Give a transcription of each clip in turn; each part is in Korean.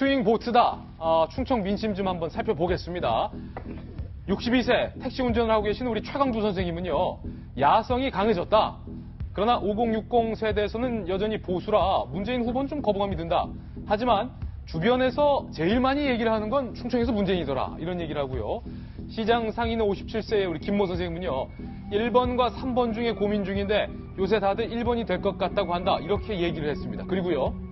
스윙 보트다. 충청 민심 좀 한번 살펴보겠습니다. 62세 택시 운전을 하고 계신 우리 최강두 선생님은요. 야성이 강해졌다. 그러나 5060 세대에서는 여전히 보수라 문재인 후보는 좀 거부감이 든다. 하지만 주변에서 제일 많이 얘기를 하는 건 충청에서 문재인이더라. 이런 얘기를 하고요. 시장 상인의 57세의 우리 김모 선생님은요. 1번과 3번 중에 고민 중인데 요새 다들 1번이 될 것 같다고 한다. 이렇게 얘기를 했습니다. 그리고요.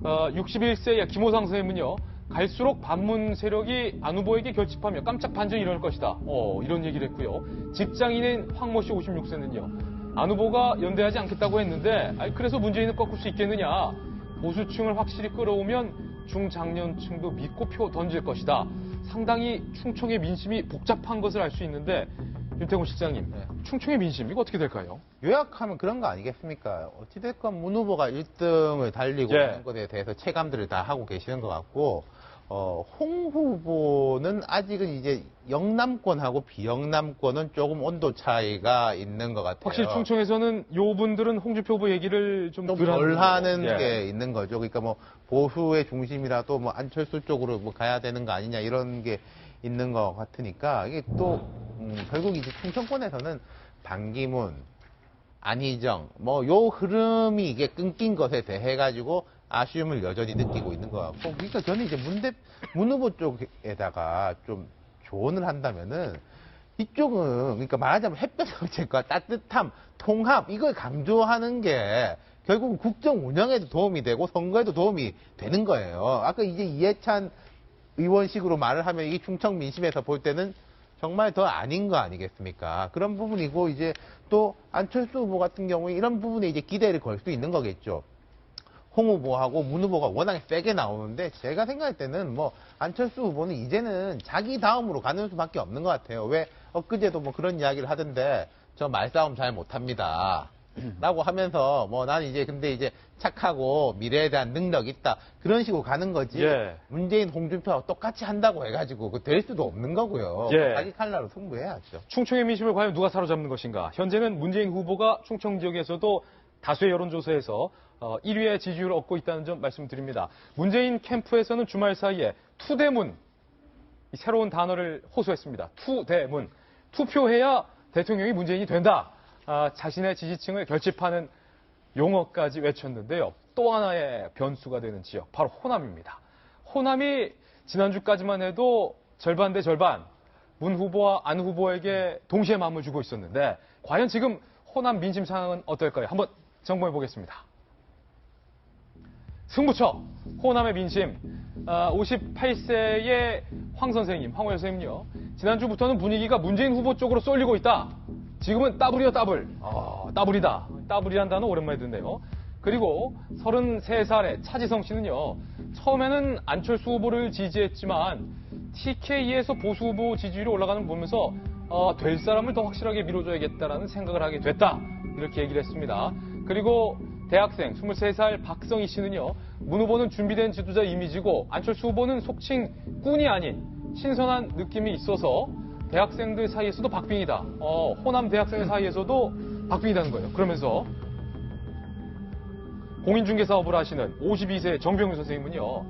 61세의 김호상 선생님은요. 갈수록 반문 세력이 안 후보에게 결집하며 깜짝 반전이 일어날 것이다. 이런 얘기를 했고요. 직장인인 황모 씨 56세는요. 안 후보가 연대하지 않겠다고 했는데 그래서 문재인을 꺾을 수 있겠느냐. 보수층을 확실히 끌어오면 중장년층도 믿고 표 던질 것이다. 상당히 충청의 민심이 복잡한 것을 알 수 있는데 윤태곤 실장님, 충청의 민심 이거 어떻게 될까요? 요약하면 그런 거 아니겠습니까? 어찌됐건 문 후보가 1등을 달리고 있는 것에 대해서 체감들을 다 하고 계시는 것 같고 홍 후보는 아직은 이제 영남권하고 비영남권은 조금 온도 차이가 있는 것 같아요. 확실히 충청에서는 요 분들은 홍준표 후보 얘기를 좀 덜 하는 게 있는 거죠. 그러니까 뭐 보수의 중심이라도 뭐 안철수 쪽으로 뭐 가야 되는 거 아니냐 이런 게 있는 것 같으니까 이게 또 결국 이제 충청권에서는 반기문, 안희정 뭐 요 흐름이 이게 끊긴 것에 대해 가지고 아쉬움을 여전히 느끼고 있는 것 같고, 그러니까 저는 이제 문 후보 쪽에다가 좀 조언을 한다면은 이쪽은 그러니까 말하자면 햇볕 정책과 따뜻함, 통합 이걸 강조하는 게 결국은 국정 운영에도 도움이 되고 선거에도 도움이 되는 거예요. 아까 이제 이해찬 의원식으로 말을 하면 이 충청 민심에서 볼 때는 정말 더 아닌 거 아니겠습니까? 그런 부분이고, 이제 또 안철수 후보 같은 경우에 이런 부분에 이제 기대를 걸 수 있는 거겠죠. 홍 후보하고 문 후보가 워낙에 세게 나오는데 제가 생각할 때는 뭐 안철수 후보는 이제는 자기 다음으로 가는 수밖에 없는 것 같아요. 왜 엊그제도 뭐 그런 이야기를 하던데 저 말싸움 잘 못합니다. 라고 하면서 뭐 난 이제 근데 이제 착하고 미래에 대한 능력이 있다. 그런 식으로 가는 거지. 예. 문재인 홍준표하고 똑같이 한다고 해가지고 그 될 수도 없는 거고요. 예. 자기 칼날로 승부해야죠. 충청의 민심을 과연 누가 사로잡는 것인가. 현재는 문재인 후보가 충청 지역에서도 다수의 여론조사에서 1위의 지지율을 얻고 있다는 점 말씀드립니다. 문재인 캠프에서는 주말 사이에 투대문, 이 새로운 단어를 호소했습니다. 투대문. 투표해야 대통령이 문재인이 된다. 자신의 지지층을 결집하는 용어까지 외쳤는데요. 또 하나의 변수가 되는 지역, 바로 호남입니다. 호남이 지난주까지만 해도 절반 대 절반, 문 후보와 안 후보에게 동시에 마음을 주고 있었는데 과연 지금 호남 민심 상황은 어떨까요? 한번 점검해 보겠습니다. 승부처, 호남의 민심. 58세의 황 선생님, 황호연 선생님요. 지난주부터는 분위기가 문재인 후보 쪽으로 쏠리고 있다. 지금은 따블이요, 따블. 따블이다. 따블이란 단어 오랜만에 듣네요. 그리고 33살의 차지성 씨는요. 처음에는 안철수 후보를 지지했지만 TK에서 보수 후보 지지율이 올라가는 걸 보면서 될 사람을 더 확실하게 밀어줘야겠다라는 생각을 하게 됐다. 이렇게 얘기를 했습니다. 그리고 대학생 23살 박성희 씨는요. 문 후보는 준비된 지도자 이미지고 안철수 후보는 속칭 꾼이 아닌 신선한 느낌이 있어서 대학생들 사이에서도 박빙이다. 호남 대학생들 사이에서도 박빙이라는 거예요. 그러면서 공인중개 사업을 하시는 52세 정병규 선생님은요.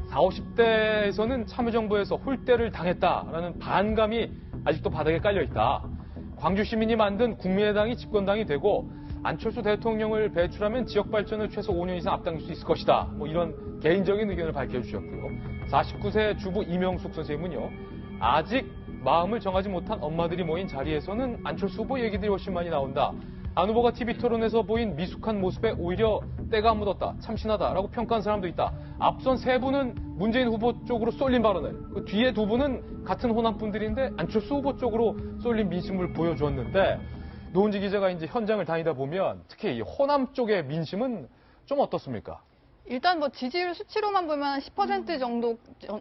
40, 50대에서는 참여정부에서 홀대를 당했다라는 반감이 아직도 바닥에 깔려있다. 광주 시민이 만든 국민의당이 집권당이 되고 안철수 대통령을 배출하면 지역 발전을 최소 5년 이상 앞당길 수 있을 것이다. 뭐 이런 개인적인 의견을 밝혀주셨고요. 49세 주부 이명숙 선생님은요. 아직 마음을 정하지 못한 엄마들이 모인 자리에서는 안철수 후보 얘기들이 훨씬 많이 나온다. 안 후보가 TV 토론에서 보인 미숙한 모습에 오히려 때가 묻었다. 참신하다라고 평가한 사람도 있다. 앞선 세 분은 문재인 후보 쪽으로 쏠린 발언을, 그 뒤에 두 분은 같은 호남 분들인데 안철수 후보 쪽으로 쏠린 민심을 보여주었는데 노은지 기자가 이제 현장을 다니다 보면 특히 이 호남 쪽의 민심은 좀 어떻습니까? 일단 뭐 지지율 수치로만 보면 10%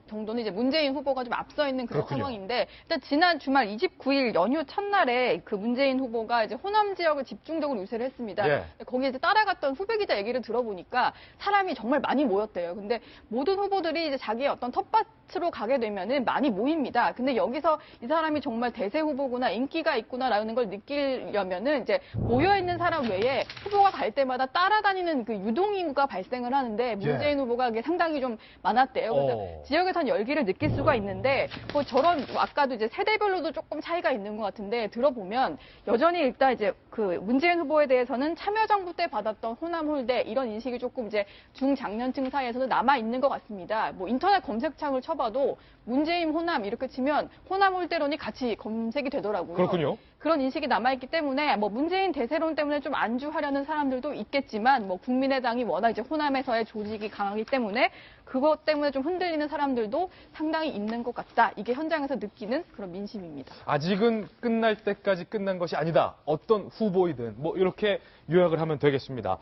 정도는 이제 문재인 후보가 좀 앞서 있는 그런 그렇군요. 상황인데, 일단 지난 주말 29일 연휴 첫날에 그 문재인 후보가 이제 호남 지역을 집중적으로 유세를 했습니다. 예. 거기에 이제 따라갔던 후배 기자 얘기를 들어보니까 사람이 정말 많이 모였대요. 근데 모든 후보들이 이제 자기의 어떤 텃밭으로 가게 되면은 많이 모입니다. 근데 여기서 이 사람이 정말 대세 후보구나, 인기가 있구나라는 걸 느끼려면은 이제 모여 있는 사람 외에 후보가 갈 때마다 따라다니는 그 유동 인구가 발생을 하는데. 하는데 문재인 후보가 이게 상당히 좀 많았대요. 그래서 지역에선 열기를 느낄 수가 있는데 뭐 저런 아까도 이제 세대별로도 조금 차이가 있는 것 같은데 들어보면 여전히 일단 이제 그 문재인 후보에 대해서는 참여정부 때 받았던 호남 홀대 이런 인식이 조금 이제 중장년층 사이에서도 남아 있는 것 같습니다. 뭐 인터넷 검색창을 쳐봐도 문재인 호남 이렇게 치면 호남 홀대론이 같이 검색이 되더라고요. 그렇군요. 그런 인식이 남아있기 때문에 뭐 문재인 대세론 때문에 좀 안주하려는 사람들도 있겠지만 뭐 국민의당이 워낙 이제 호남에서의 조직이 강하기 때문에 그것 때문에 좀 흔들리는 사람들도 상당히 있는 것 같다. 이게 현장에서 느끼는 그런 민심입니다. 아직은 끝날 때까지 끝난 것이 아니다. 어떤 후보이든 뭐 이렇게 요약을 하면 되겠습니다.